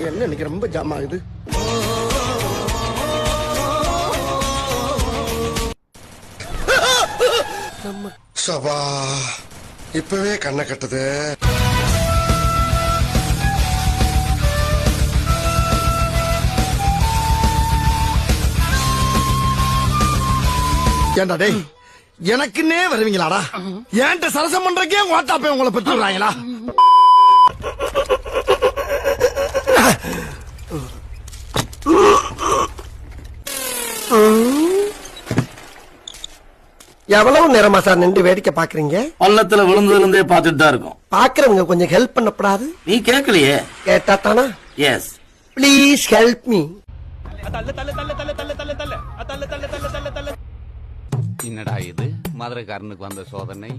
என்ன இன்னைக்கு ரொம்ப ஜாம் ஆகுது. சபா இப்பவே கண்ணை கட்டுது. ஏண்டா டேய், எனக்குன்னே வருவீங்களாடா? ஏன்ட்ட சரசம் பண்றக்கே வாட்டாப்பே உங்களை பெற்று விடுறாங்களா? எவ்வளவு நேரமா சார் நின்று வேடிக்கை பாக்குறீங்க? பள்ளத்துல விழுந்ததுல இருந்தே பாத்துட்டு தான் இருக்கும். பாக்குறவங்க கொஞ்சம் ஹெல்ப் பண்ணப்படாது? நீ கேட்கலையே. கேட்டா தானா? Yes please help me. என்னடா இது மதுரைக்காரனுக்கு வந்த சோதனை?